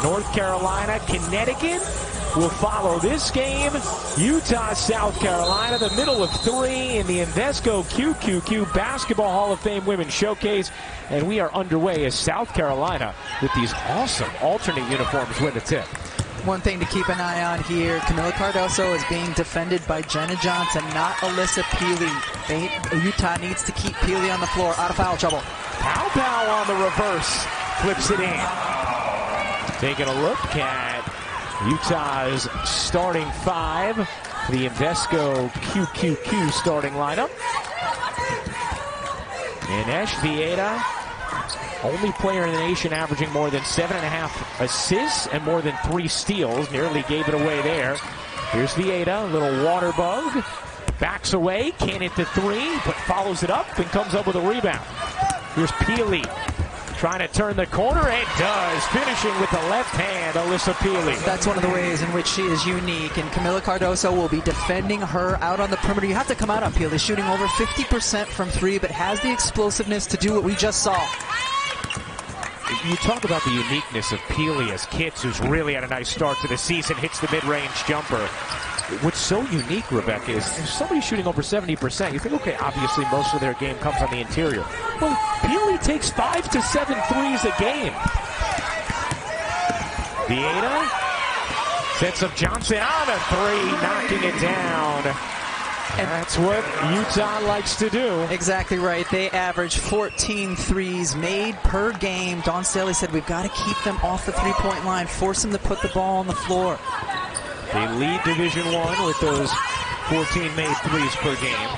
North Carolina, Connecticut will follow this game. Utah, South Carolina, the middle of 3 in the Invesco QQQ Basketball Hall of Fame Women's Showcase. And we are underway as South Carolina, with these awesome alternate uniforms, win the tip. One thing to keep an eye on here, Kamilla Cardoso is being defended by Jenna Johnson, not Alissa Pili. Utah needs to keep Pili on the floor, out of foul trouble. Paopao on the reverse, flips it in. Taking a look at Utah's starting 5, the Invesco QQQ starting lineup. Inesh Vieira, only player in the nation averaging more than 7.5 assists and more than 3 steals. Nearly gave it away there. Here's Vieira, a little water bug. Backs away, can't hit the 3, but follows it up and comes up with a rebound. Here's Pili, trying to turn the corner, and does, finishing with the left hand, Alissa Pili. That's one of the ways in which she is unique, and Kamilla Cardoso will be defending her out on the perimeter. You have to come out on Pili, shooting over 50% from 3, but has the explosiveness to do what we just saw. You talk about the uniqueness of Pili as Kitts, who's really had a nice start to the season, hits the mid-range jumper. What's so unique, Rebecca, is if somebody's shooting over 70%, you think, okay, obviously most of their game comes on the interior. Well, Pili takes 5 to 7 threes a game. Vieira sets up Johnson on a 3, knocking it down. And that's what Utah likes to do. Exactly right. They average 14 threes made per game. Dawn Staley said we've got to keep them off the three-point line, force them to put the ball on the floor. They lead Division I with those 14 made threes per game.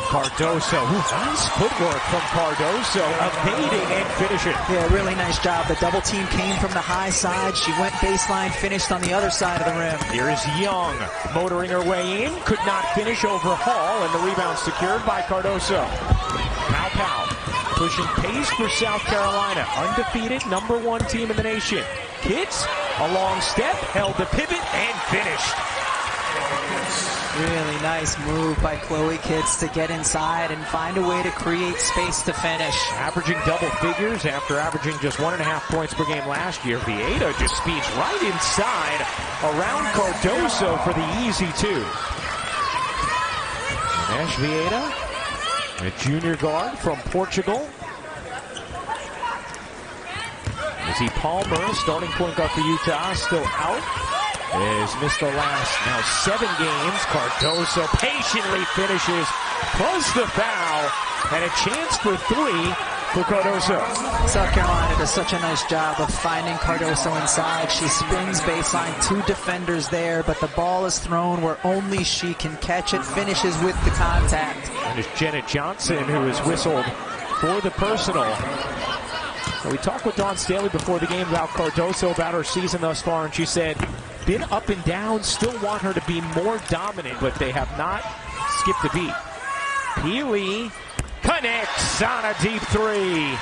Cardoso, nice footwork from Cardoso, evading and finishing. Yeah, really nice job. The double team came from the high side. She went baseline, finished on the other side of the rim. Here is Young, motoring her way in, could not finish over Hall, and the rebound secured by Cardoso. Paopao pushing pace for South Carolina, undefeated, #1 team in the nation. Kitts, a long step, held the pivot, and finished. Really nice move by Chloe Kitts to get inside and find a way to create space to finish. Averaging double figures after averaging just 1.5 points per game last year. Vieira just speeds right inside around Cardoso for the easy 2. Inesh Vieira, a junior guard from Portugal. Izzy Palmer, starting point guard for Utah, still out. Has missed the last now 7 games. Cardoso patiently finishes, plus the foul, and a chance for 3 for Cardoso. South Carolina does such a nice job of finding Cardoso inside. She spins baseline, 2 defenders there, but the ball is thrown where only she can catch it, finishes with the contact. And it's Jenna Johnson who is whistled for the personal. So we talked with Dawn Staley before the game about Cardoso, about her season thus far, and she said, been up and down, still want her to be more dominant, but they have not skipped a beat. Pili connects on a deep 3.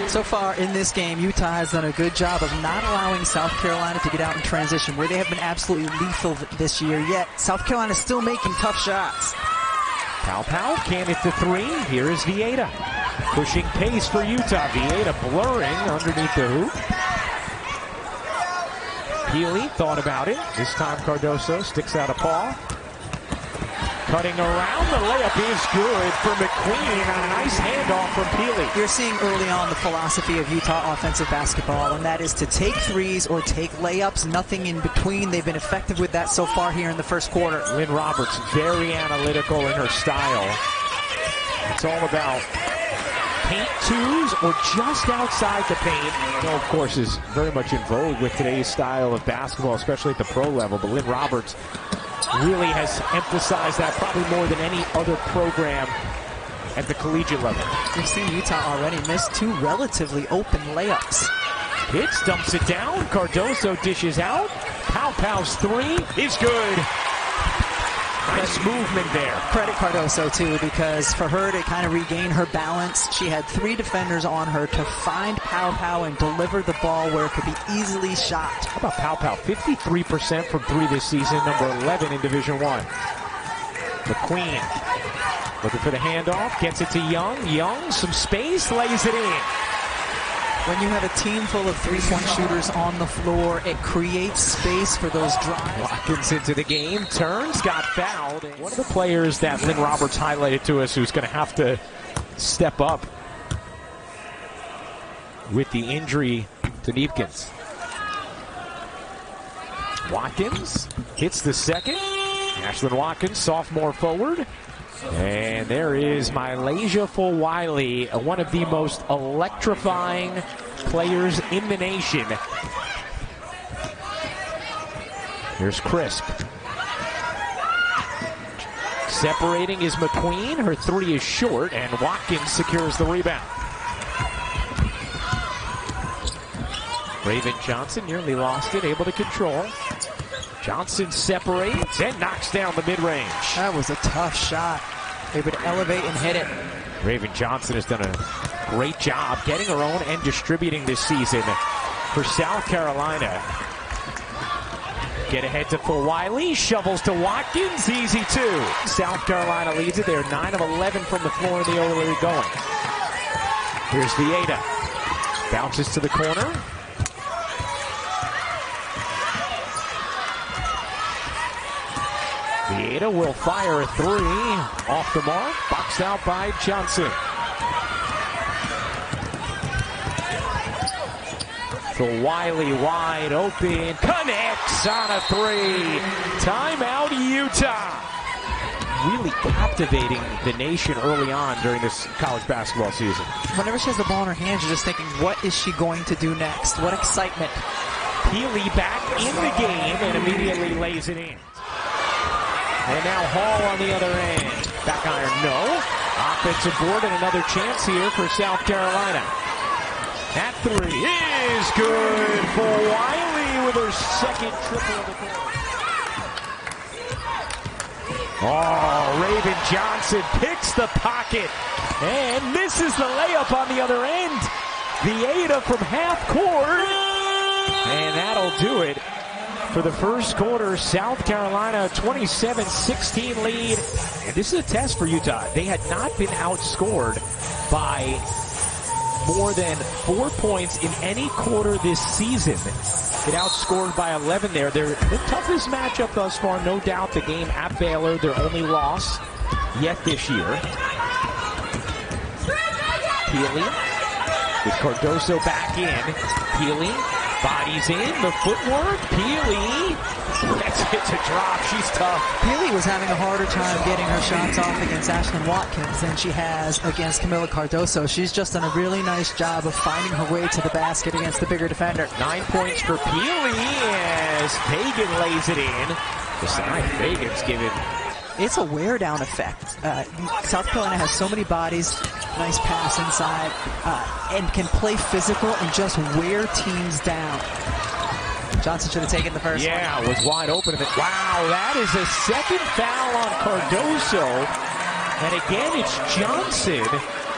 So far in this game, Utah has done a good job of not allowing South Carolina to get out in transition, where they have been absolutely lethal this year, yet South Carolina is still making tough shots. Paopao can't hit the 3. Here is Vieira, pushing pace for Utah. Vieira blurring underneath the hoop. Pili thought about it. This time Cardoso sticks out a paw. Cutting around, the layup is good for McQueen on a nice handoff from Pili. You're seeing early on the philosophy of Utah offensive basketball, and that is to take threes or take layups, nothing in between. They've been effective with that so far here in the first quarter. Lynn Roberts, very analytical in her style. It's all about paint 2s or just outside the paint. Of course, is very much in vogue with today's style of basketball, especially at the pro level. But Lynn Roberts really has emphasized that probably more than any other program at the collegiate level. We've seen Utah already miss 2 relatively open layups. Kitts dumps it down. Cardoso dishes out. Paopao's 3 is good. Nice movement there. Credit Cardoso, too, because for her to kind of regain her balance, she had 3 defenders on her to find Paopao and deliver the ball where it could be easily shot. How about Paopao? 53% from 3 this season, number 11 in Division I. McQueen looking for the handoff, gets it to Young. Young, some space, lays it in. When you have a team full of three-point shooters on the floor, it creates space for those drives. Watkins into the game, turns, got fouled. One of the players that Lynn Roberts highlighted to us who's going to have to step up with the injury to Neepkins. Watkins hits the second. Ashlyn Watkins, sophomore forward. And there is MiLaysia Fulwiley, one of the most electrifying players in the nation. Here's Crisp. Separating is McQueen. Her three is short, and Watkins secures the rebound. Raven Johnson nearly lost it, able to control. Johnson separates and knocks down the mid-range. That was a tough shot. Able to elevate and hit it. Raven Johnson has done a great job getting her own and distributing this season for South Carolina. Get ahead to Fulwiley, shovels to Watkins, easy two. South Carolina leads it. They're 9 of 11 from the floor in the early going. Here's Vieta. Bounces to the corner. Vieta will fire a three off the mark, boxed out by Johnson. Fulwiley wide open, connects on a three. Timeout, Utah. Really captivating the nation early on during this college basketball season. Whenever she has the ball in her hands, you're just thinking, what is she going to do next? What excitement. Pili back in the game and immediately lays it in. And now Hall on the other end. Back iron, no. Offensive board and another chance here for South Carolina. That three is good for Wiley with her second triple of the quarter. Oh, Raven Johnson picks the pocket and misses the layup on the other end. Vieta from half court. And that'll do it. For the first quarter, South Carolina 27-16 lead. And this is a test for Utah. They had not been outscored by more than 4 points in any quarter this season. Get outscored by 11 there. They're the toughest matchup thus far, no doubt. The game at Baylor, their only loss yet this year. Pili with Cardoso back in. Pili bodies in, the footwork. Pili, that's it to drop. She's tough. Pili was having a harder time getting her shots off against Ashlyn Watkins than she has against Kamilla Cardoso. She's just done a really nice job of finding her way to the basket against the bigger defender. 9 points for Pili as Fagan lays it in. Besides, Fagan's given. It's a wear-down effect. South Carolina has so many bodies, nice pass inside, and can play physical and just wear teams down. Johnson should have taken the first one. Yeah, was wide open. Wow, that is a second foul on Cardoso. And again, it's Johnson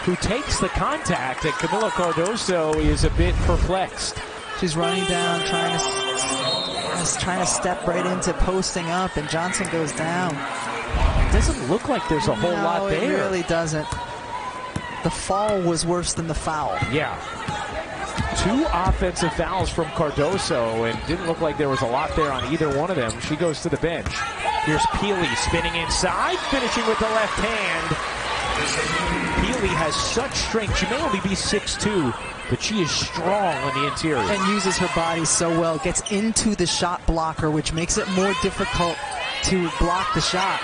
who takes the contact, and Kamilla Cardoso is a bit perplexed. She's running down, trying to step right into posting up, and Johnson goes down. It doesn't look like there's a whole lot there. It really doesn't. The fall was worse than the foul. Yeah. 2 offensive fouls from Cardoso, and didn't look like there was a lot there on either one of them. She goes to the bench. Here's Pili spinning inside, finishing with the left hand. Pili has such strength. She may only be 6'2", but she is strong on the interior. And uses her body so well. Gets into the shot blocker, which makes it more difficult to block the shot.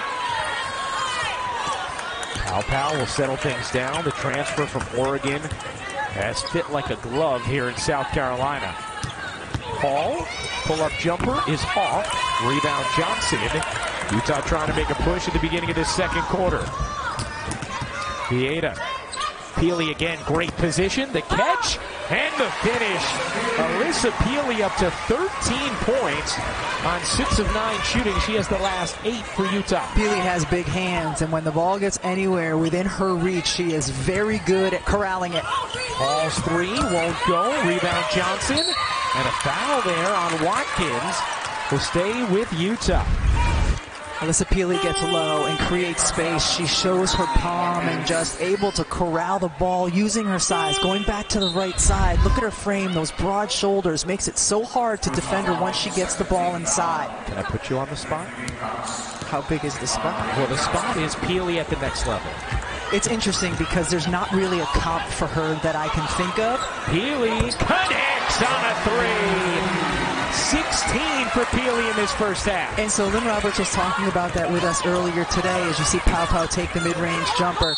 Paopao will settle things down. The transfer from Oregon has fit like a glove here in South Carolina. Hall, pull-up jumper is off. Rebound Johnson. Utah trying to make a push at the beginning of this second quarter. Vieta. Pili again, great position. The catch and the finish. Alissa Pili up to 13 points on 6 of 9 shooting. She has the last 8 for Utah. Pili has big hands, and when the ball gets anywhere within her reach, she is very good at corralling it. Hall's three won't go. Rebound Johnson. And a foul there on Watkins will stay with Utah. Alissa Pili gets low and creates space. She shows her palm and just able to corral the ball using her size. Going back to the right side. Look at her frame. Those broad shoulders makes it so hard to defend her once she gets the ball inside. Can I put you on the spot? How big is the spot? Well, the spot is Pili at the next level. It's interesting because there's not really a comp for her that I can think of. Pili connects on a 3. 16 for Pili in this first half. And so Lynn Roberts was talking about that with us earlier today as you see Paopao take the mid-range jumper.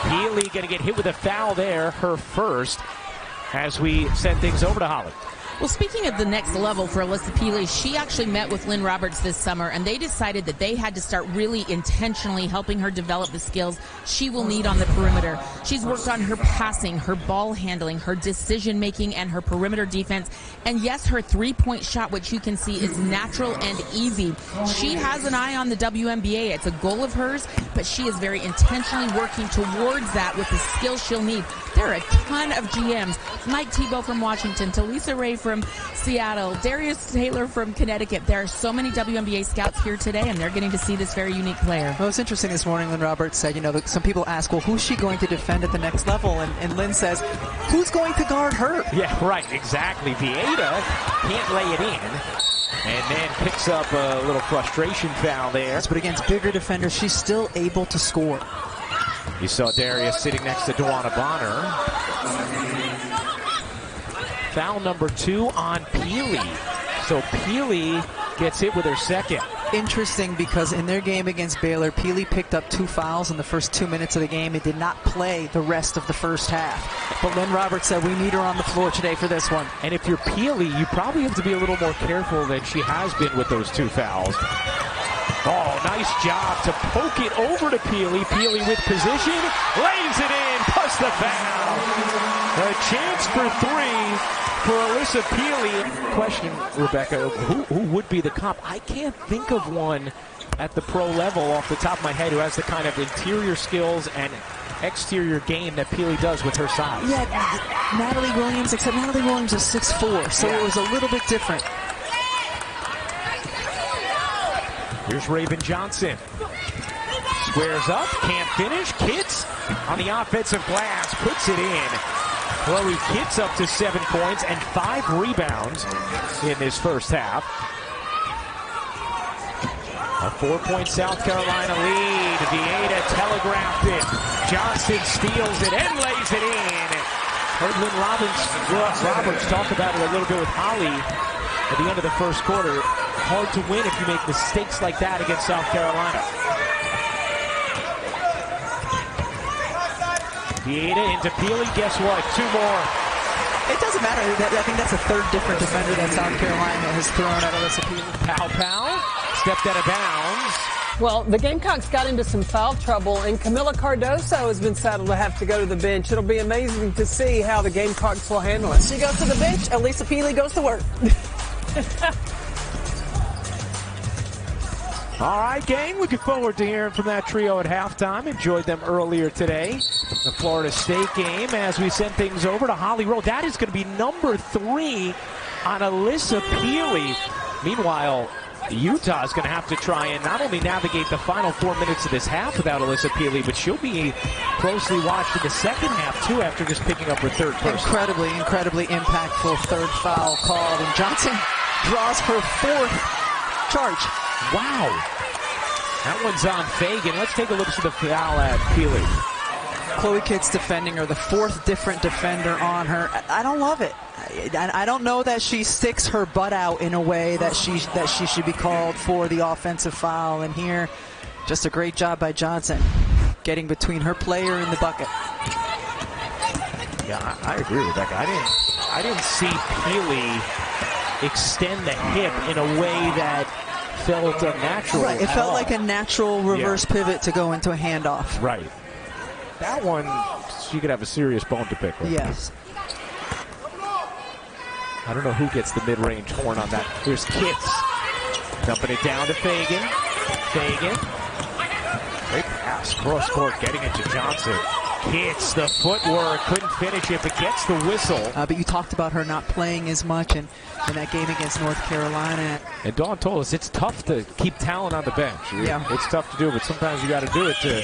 Pili going to get hit with a foul there, her first, as we send things over to Holly. Well, speaking of the next level for Alissa Pili, she actually met with Lynn Roberts this summer, and they decided that they had to start really intentionally helping her develop the skills she will need on the perimeter. She's worked on her passing, her ball handling, her decision-making, and her perimeter defense. And yes, her three-point shot, which you can see, is natural and easy. She has an eye on the WNBA. It's a goal of hers, but she is very intentionally working towards that with the skills she'll need. There are a ton of GMs. Mike Tebow from Washington, Talisa Ray from Seattle, Darius Taylor from Connecticut. There are so many WNBA scouts here today, and they're getting to see this very unique player. Well, it's interesting this morning, Lynn Roberts said, some people ask, well, who's she going to defend at the next level? And Lynn says, who's going to guard her? Yeah, right, exactly. Vieta can't lay it in. And then picks up a little frustration foul there. But against bigger defenders, she's still able to score. You saw Darius sitting next to Duana Bonner. Foul number 2 on Pili. So Pili gets hit with her second. Interesting because in their game against Baylor, Pili picked up 2 fouls in the first 2 minutes of the game and did not play the rest of the first half. But Lynn Roberts said we need her on the floor today for this one. And if you're Pili, you probably have to be a little more careful than she has been with those 2 fouls. Oh, nice job to poke it over to Pili. Pili with position, lays it in, plus the foul. A chance for 3 for Alissa Pili. Question, Rebecca, who would be the comp? I can't think of one at the pro level off the top of my head who has the kind of interior skills and exterior game that Pili does with her size. Yeah, Natalie Williams, except Natalie Williams is 6'4", so it was a little bit different. Here's Raven Johnson. Squares up, can't finish. Kitts on the offensive glass, puts it in. Chloe Kitts up to 7 points and 5 rebounds in this first half. A 4-point South Carolina lead. Vieta telegraphed it. Johnson steals it and lays it in. Heard Lynn Roberts talk about it a little bit with Holly at the end of the first quarter. Hard to win if you make mistakes like that against South Carolina. Vieta into Pili. Guess what? 2 more. It doesn't matter. I think that's a 3rd different defender that South Carolina has thrown at Alissa Pili. Paopao stepped out of bounds. Well, the Gamecocks got into some foul trouble, and Kamilla Cardoso has been saddled to have to go to the bench. It'll be amazing to see how the Gamecocks will handle it. She goes to the bench. Alissa Pili goes to work. All right, gang, looking forward to hearing from that trio at halftime. Enjoyed them earlier today. The Florida State game as we send things over to Holly Rowe. That is going to be number 3 on Alissa Pili. Meanwhile, Utah is going to have to try and not only navigate the final 4 minutes of this half without Alissa Pili, but she'll be closely watched in the second half, too, after just picking up her 3rd person. Incredibly impactful 3rd foul called. And Johnson draws her 4th charge. Wow. That one's on Fagan. Let's take a look at the foul at Pili. Chloe Kitts defending her, the 4th different defender on her. I don't love it. I don't know that she sticks her butt out in a way that she should be called for the offensive foul. And here, just a great job by Johnson getting between her player and the bucket. Yeah, I agree, Rebecca. I didn't see Pili extend the hip in a way that felt unnatural. Right, it felt like a natural reverse pivot to go into a handoff. Right. That one, she could have a serious bone to pick with. Yes. I don't know who gets the mid-range horn on that. Here's Kitts. Dumping it down to Fagan. Fagan. Great pass. Cross court getting it to Johnson. hits the footwork, couldn't finish it, but gets the whistle. But you talked about her not playing as much in that game against North Carolina. And Dawn told us it's tough to keep talent on the bench. Yeah. It's tough to do, but sometimes you got to do it to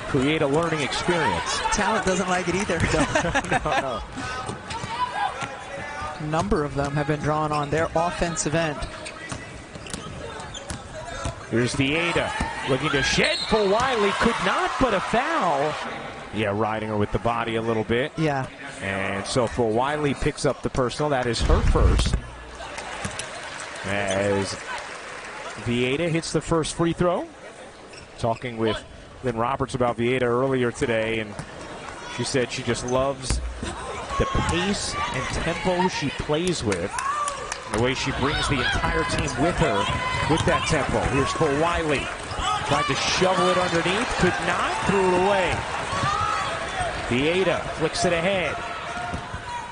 create a learning experience. Talent doesn't like it either. No. A number of them have been drawn on their offensive end. Here's the Ada looking to shed Fulwiley, could not, but a foul. Yeah, riding her with the body a little bit. Yeah. And so Fulwiley picks up the personal. That is her first. As Vieta hits the first free throw. Talking with Lynn Roberts about Vieta earlier today, and she said she just loves the pace and tempo she plays with. The way she brings the entire team with her with that tempo. Here's Fulwiley. Tried to shovel it underneath. Could not. Threw it away. Vieta flicks it ahead.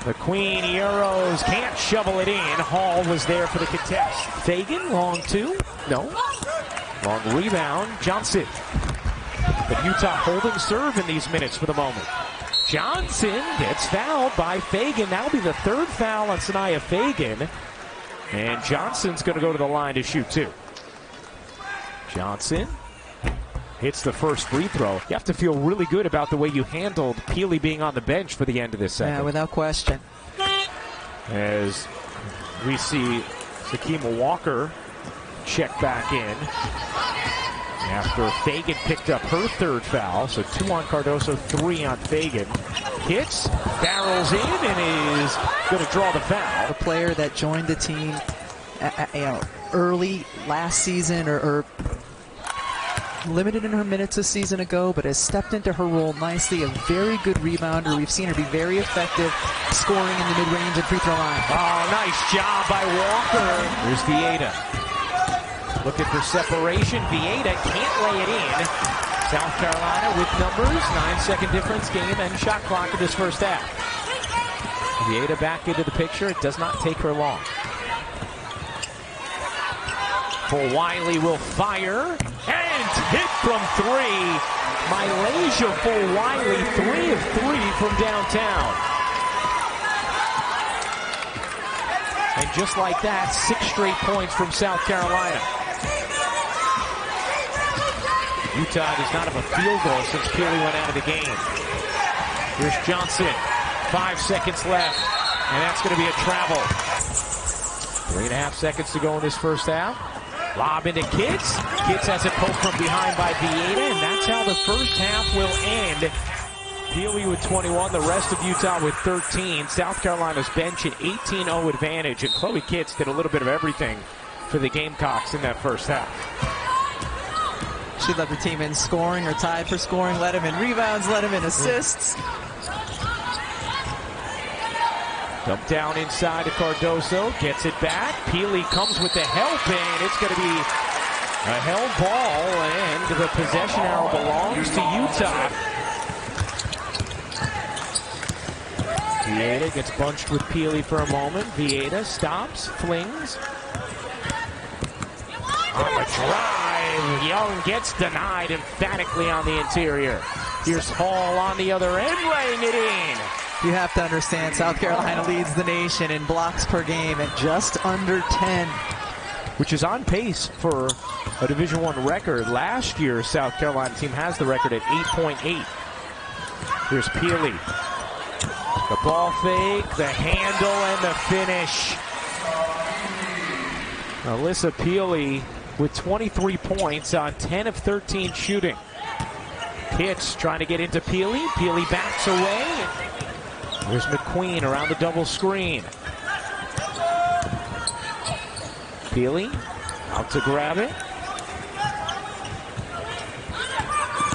The Queen Euros can't shovel it in. Hall was there for the contest. Fagan, long two. No. Long rebound. Johnson. But Utah holding serve in these minutes for the moment. Johnson gets fouled by Fagan. That'll be the third foul on Sanaya Fagan. And Johnson's going to go to the line to shoot two. Johnson hits the first free throw. You have to feel really good about the way you handled Pili being on the bench for the end of this second. Yeah, without question. As we see Sakima Walker check back in after Fagan picked up her third foul. So 2 on Cardoso, 3 on Fagan. Hits, barrels in, and is going to draw the foul. A player that joined the team early last season or limited in her minutes a season ago, but has stepped into her role nicely. A very good rebounder. We've seen her be very effective scoring in the mid-range and free throw line. Oh, nice job by Walker. Here's Vieta. Looking for separation. Vieta can't lay it in. South Carolina with numbers. 9-second difference game and shot clock in this first half. Vieta back into the picture. It does not take her long. Fulwiley will fire and hit from 3. MiLaysia Fulwiley, 3 of 3 from downtown. And just like that, 6 straight points from South Carolina. Utah does not have a field goal since Pili went out of the game. Here's Johnson. 5 seconds left, and that's going to be a travel. 3.5 seconds to go in this first half. Lob into Kitts. Kitts has it poked from behind by Vieta, and that's how the first half will end. Pili with 21, the rest of Utah with 13. South Carolina's bench an 18-0 advantage, and Chloe Kitts did a little bit of everything for the Gamecocks in that first half. She led the team in scoring or tied for scoring, led him in rebounds, led him in assists. Dump down inside to Cardoso, gets it back. Pili comes with the help, and it's going to be a held ball, and the possession arrow belongs to Utah. Vieta gets bunched with Pili for a moment. Vieta stops, flings. On the drive, Young gets denied emphatically on the interior. Here's Hall on the other end, laying it in. You have to understand, South Carolina leads the nation in blocks per game at just under 10. Which is on pace for a Division I record. Last year, South Carolina team has the record at 8.8. Here's Pili. The ball fake, the handle, and the finish. Alissa Pili with 23 points on 10 of 13 shooting. Pitch trying to get into Pili. Pili backs away. There's McQueen around the double screen. Pili out to grab it.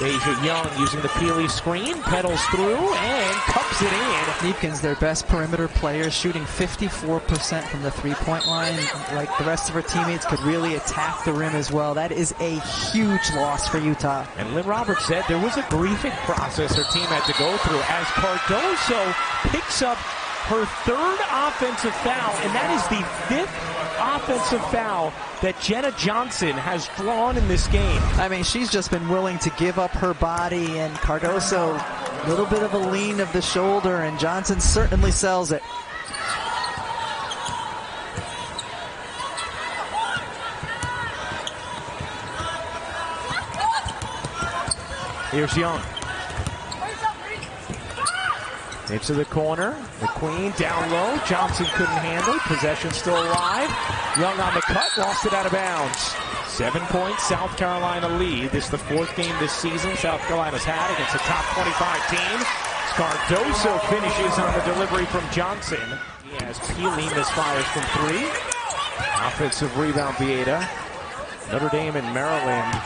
Dasia Young using the Pili screen, pedals through and cups it in. Neepkin's their best perimeter player, shooting 54% from the three-point line. Like the rest of her teammates could really attack the rim as well. That is a huge loss for Utah. And Lynn Roberts said there was a grieving process her team had to go through as Cardoso picks up her third offensive foul, and that is the 5th offensive foul that Jenna Johnson has drawn in this game. I mean, she's just been willing to give up her body, and Cardoso A little bit of a lean of the shoulder, and Johnson certainly sells it. Here's Young. Into the corner. McQueen down low. Johnson couldn't handle. Possession still alive. Young on the cut. Lost it out of bounds. 7 points. South Carolina lead. This is the 4th game this season South Carolina's had against a top 25 team. Cardoso finishes on the delivery from Johnson. As Pili misfires from 3. Offensive rebound, Vieta. Notre Dame and Maryland.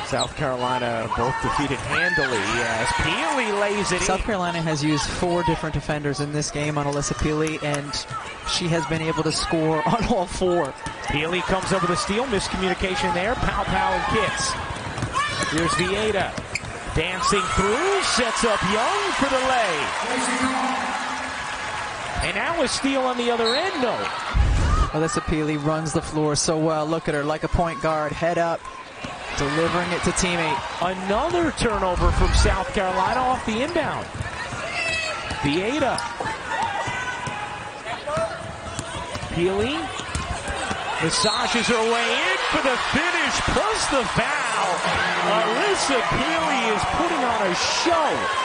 South Carolina both defeated handily as Pili lays it in. South Carolina has used 4 different defenders in this game on Alissa Pili, and she has been able to score on all 4. Pili comes up with a steal. Miscommunication there. Paopao and Kits. Here's Vieta. Dancing through. Sets up Young for the lay. And now a steal on the other end, though. Alissa Pili runs the floor so well. Look at her like a point guard. Head up. Delivering it to teammate. Another turnover from South Carolina off the inbound. Vieta. Pili massages her way in for the finish plus the foul. Alissa Pili is putting on a show.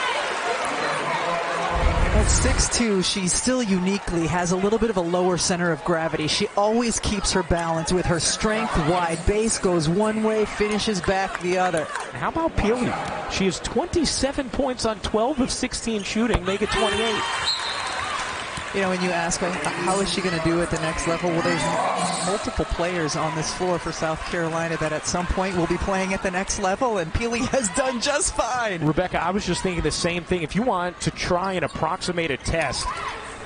At 6'2", she still uniquely has a little bit of a lower center of gravity. She always keeps her balance with her strength. Wide base goes one way, finishes back the other. How about Pili? She has 27 points on 12 of 16 shooting, make it 28. You know, when you ask how is she going to do at the next level, well, there's multiple players on this floor for South Carolina that at some point will be playing at the next level, and Pili has done just fine. Rebecca, I was just thinking the same thing. If you want to try and approximate a test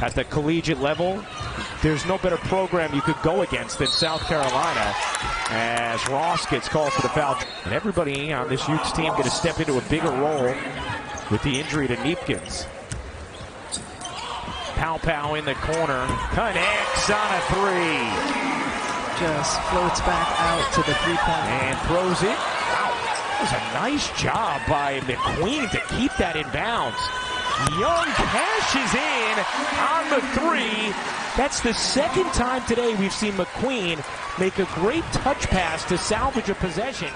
at the collegiate level, there's no better program you could go against than South Carolina, as Ross gets called for the foul. And everybody on this Utes team going to step into a bigger role with the injury to Neepkins. Paopao in the corner, connects on a 3. Just floats back out to the 3-point and throws it. Wow, that was a nice job by McQueen to keep that in bounds. Young cashes in on the 3. That's the 2nd time today we've seen McQueen make a great touch pass to salvage a possession.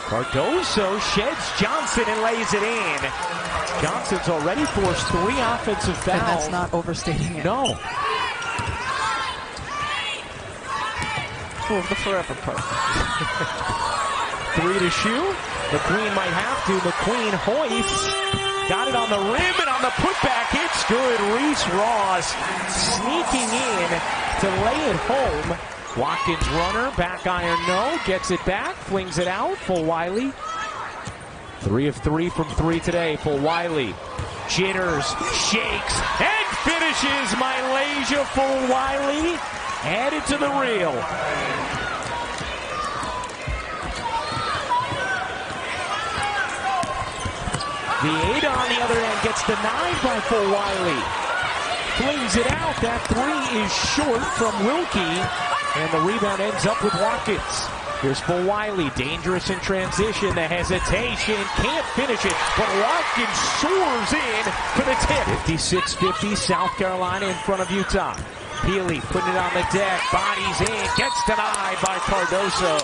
Cardoso sheds Johnson and lays it in. Johnson's already forced 3 offensive fouls. And that's not overstating it. No. Oh, the forever pro. 3 to shoot. McQueen might have to. McQueen hoists. Got it on the rim and on the putback. It's good. Reese Ross sneaking in to lay it home. Watkins runner, back iron no, gets it back, flings it out. Fulwiley, 3 of 3 from 3 today. Fulwiley jitters, shakes, and finishes. MiLaysia Fulwiley added to the reel. Vieta on the other end gets denied by Fulwiley. Flings it out. That 3 is short from Wilkie. And the rebound ends up with Watkins. Here's Fulwiley, dangerous in transition. The hesitation, can't finish it, but Watkins soars in for the tip. 56-50, South Carolina in front of Utah. Pili putting it on the deck, bodies in, gets denied by Cardoso.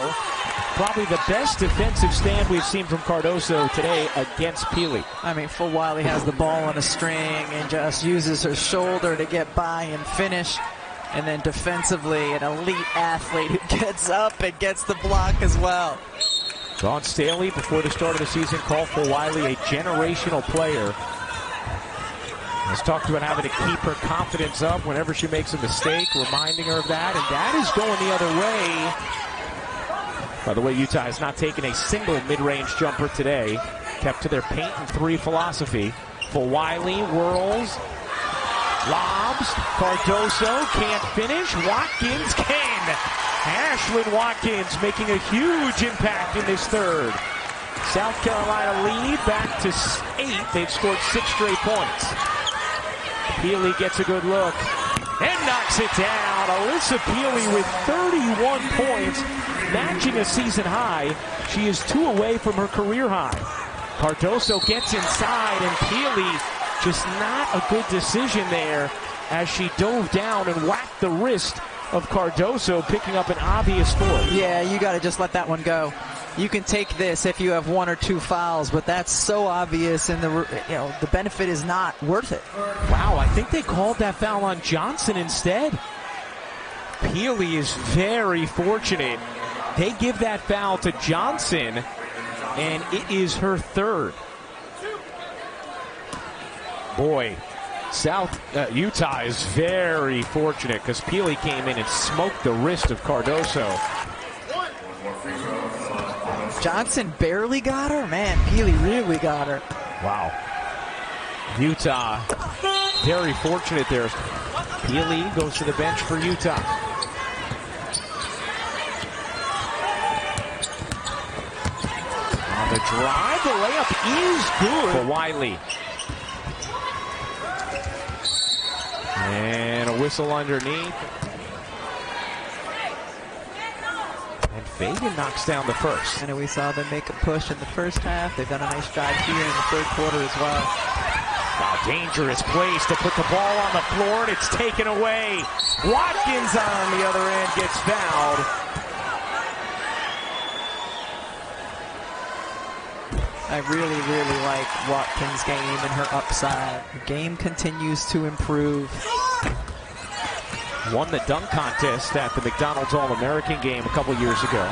Probably the best defensive stand we've seen from Cardoso today against Pili. I mean, Fulwiley has the ball on a string and just uses her shoulder to get by and finish. And then defensively, an elite athlete who gets up and gets the block as well. Dawn Staley, before the start of the season, called Fulwiley a generational player. Let's talk about having to keep her confidence up whenever she makes a mistake, reminding her of that, and that is going the other way. By the way, Utah has not taken a single mid-range jumper today, kept to their paint and 3 philosophy. Fulwiley whirls, lobs, Cardoso can't finish, Watkins can. Ashlyn Watkins making a huge impact in this 3rd. South Carolina lead back to 8. They've scored 6 straight points. Pili gets a good look and knocks it down. Alissa Pili with 31 points, matching a season high. She is 2 away from her career high. Cardoso gets inside, and Pili just not a good decision there as she dove down and whacked the wrist of Cardoso, picking up an obvious fourth. Yeah, you got to just let that one go. You can take this if you have 1 or 2 fouls, but that's so obvious, and the benefit is not worth it. Wow, I think they called that foul on Johnson instead. Pili is very fortunate. They give that foul to Johnson, and it is her third. Boy, Utah is very fortunate because Pili came in and smoked the wrist of Cardoso. Johnson barely got her. Man, Pili really got her. Wow. Utah very fortunate there. Pili goes to the bench for Utah. On the drive, the layup is good for Wiley. And a whistle underneath. And Fagan knocks down the first. And we saw them make a push in the first half. They've done a nice job here in the third quarter as well. Wow, dangerous place to put the ball on the floor, and it's taken away. Watkins on the other end gets fouled. I really, really like Watkins' game and her upside. The game continues to improve. Won the dunk contest at the McDonald's All-American game a couple years ago.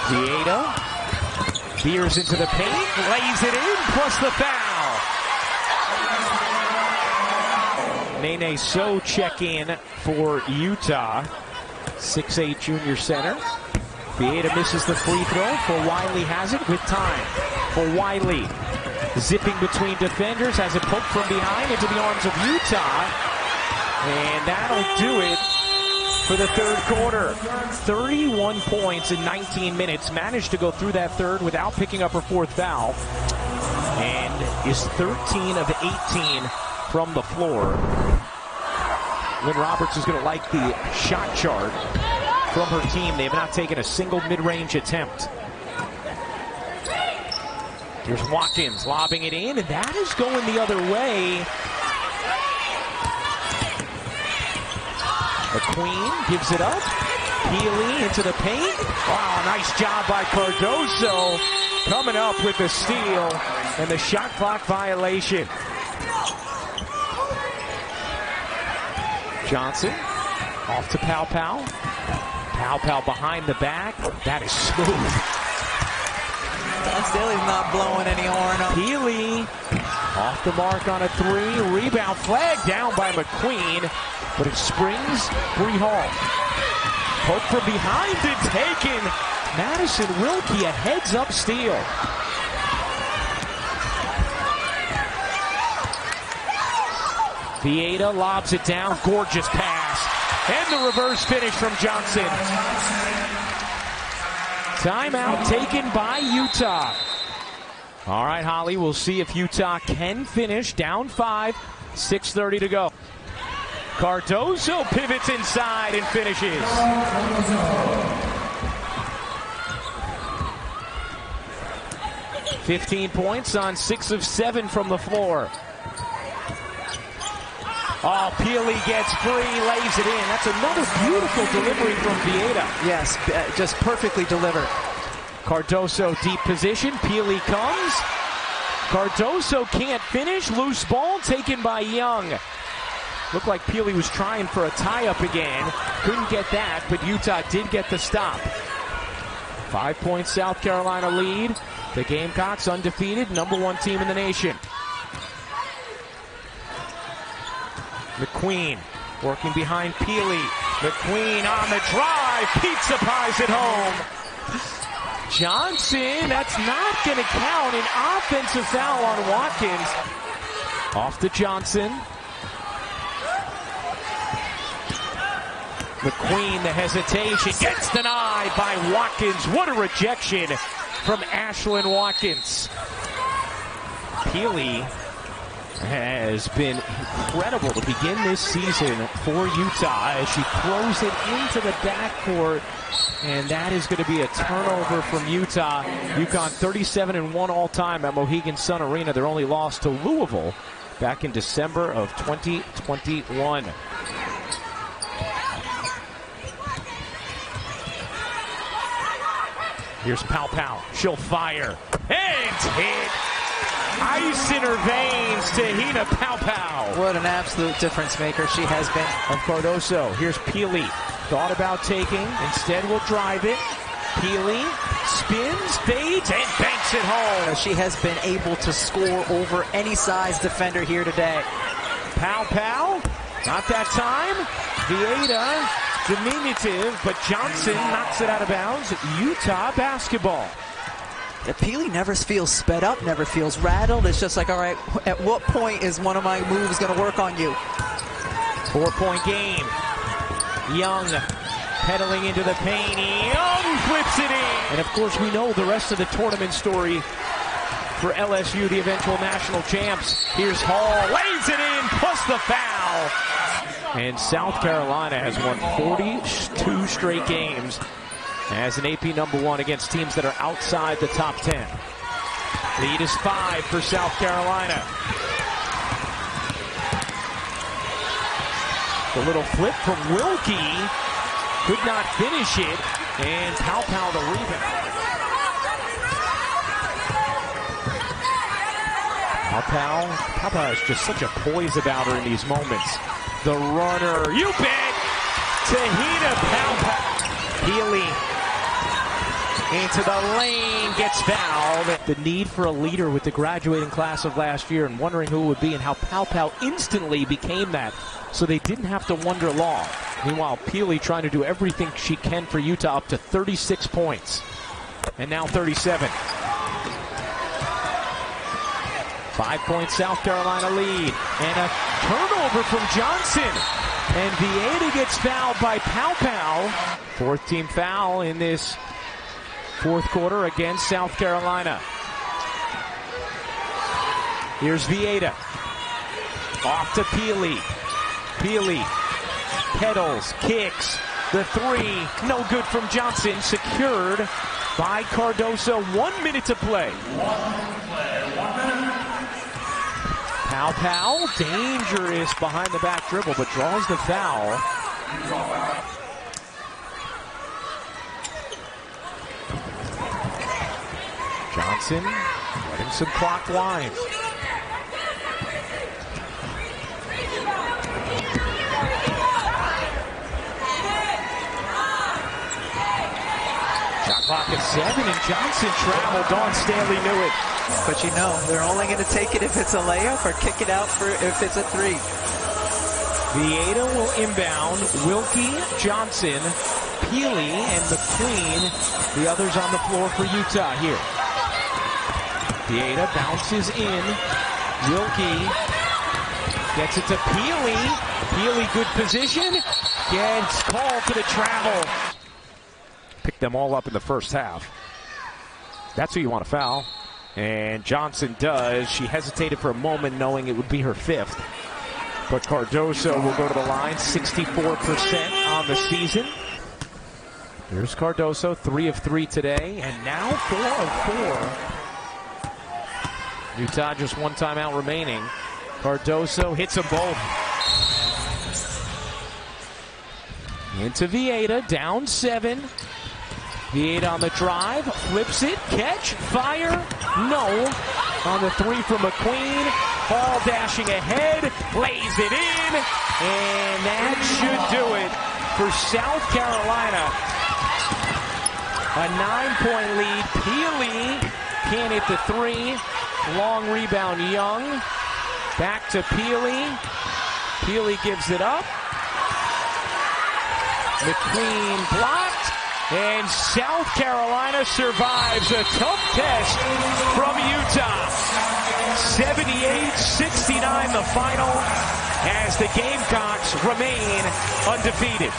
Vieta veers into the paint, lays it in, plus the foul. Nene So check in for Utah. 6'8" junior center. Vieta misses the free throw. For Wiley has it with time. For Wiley, zipping between defenders, has it poked from behind into the arms of Utah. And that'll do it for the third quarter. 31 points in 19 minutes. Managed to go through that third without picking up her fourth foul. And is 13 of 18 from the floor. Lynn Roberts is going to like the shot chart from her team. They have not taken a single mid-range attempt. Here's Watkins lobbing it in, and that is going the other way. McQueen gives it up. Pili into the paint. Wow, nice job by Cardoso. Coming up with the steal and the shot clock violation. Johnson off to Paopao. Paopao behind the back. That is smooth. Daly's not blowing any horn up. Pili off the mark on a three. Rebound flag down by McQueen, but it springs Bree Hall. Poke from behind and taken. Madison Wilkie, a heads-up steal. Vieta lobs it down. Gorgeous pass. And the reverse finish from Johnson. Timeout taken by Utah. All right, Holly, we'll see if Utah can finish down 5. 6:30 to go. Cardoso pivots inside and finishes. $15 points on 6 of 7 from the floor. Oh, Pili gets free, lays it in. That's another beautiful delivery from Vieta. Yes, just perfectly delivered. Cardoso deep position. Pili comes. Cardoso can't finish. Loose ball taken by Young. Looked like Pili was trying for a tie-up again. Couldn't get that, but Utah did get the stop. 5-point South Carolina lead. The Gamecocks undefeated, #1 team in the nation. McQueen working behind Pili. McQueen on the drive. Pizza pies it home. Johnson, that's not going to count. An offensive foul on Watkins. Off to Johnson. McQueen, the hesitation, gets denied by Watkins. What a rejection from Ashlyn Watkins. Pili has been incredible to begin this season for Utah as she throws it into the backcourt, and that is going to be a turnover from Utah. UConn 37-1 all-time at Mohegan Sun Arena. Their only loss to Louisville back in December of 2021. Here's Paopao. She'll fire. And hit. Ice in her veins. Te-Hina Paopao. What an absolute difference maker she has been. Of Cardoso. Here's Pili. Thought about taking. Instead will drive it. Pili spins, fades, and banks it home. She has been able to score over any size defender here today. Paopao. Not that time. Vieta. Diminutive, but Johnson knocks it out of bounds. Utah basketball. Pili never feels sped up, never feels rattled. It's just like, all right, at what point is one of my moves going to work on you? 4-point game. Young pedaling into the paint. Young flips it in. And of course, we know the rest of the tournament story for LSU, the eventual national champs. Here's Hall, lays it in, plus the foul. And South Carolina has won 42 straight games as an AP #1 against teams that are outside the top 10. Lead is 5 for South Carolina. The little flip from Wilkie. Could not finish it. And Paopao the rebound. Paopao has just such a poise about her in these moments. The runner, you bet! Te-Hina Paopao. Pili into the lane, gets fouled. The need for a leader with the graduating class of last year, and wondering who it would be, and how Paopao instantly became that, so they didn't have to wonder long. Meanwhile, Pili trying to do everything she can for Utah, up to 36 points. And now 37. 5-point South Carolina lead. And a turnover from Johnson. And Vieta gets fouled by Paopao. Fourth team foul in this fourth quarter against South Carolina. Here's Vieta. Off to Pili. Pili pedals, kicks. The three, no good from Johnson. Secured by Cardoso. 1 minute to play. Paopao, dangerous behind the back dribble, but draws the foul. Johnson letting some clock wind. Shot clock at 7, and Johnson traveled on. Stanley knew it. But you know, they're only going to take it if it's a layup or kick it out for if it's a three. Vieta will inbound. Wilkie, Johnson, Pili, and McQueen. The others on the floor for Utah here. Vieta bounces in. Wilkie gets it to Pili. Pili, good position. Gets called for the travel. Picked them all up in the first half. That's who you want to foul. And Johnson does. She hesitated for a moment, knowing it would be her 5th. But Cardoso will go to the line, 64% on the season. Here's Cardoso, 3 of 3 today, and now 4 of 4. Utah just 1 timeout remaining. Cardoso hits them both. Into Vieta, down 7. Vieta on the drive, flips it, catch, fire, no. On the 3 from McQueen, Hall dashing ahead, lays it in, and that should do it for South Carolina. A 9-point lead. Pili can't hit the 3. Long rebound, Young. Back to Pili. Pili gives it up. McQueen blocked. And South Carolina survives a tough test from Utah. 78-69 the final as the Gamecocks remain undefeated.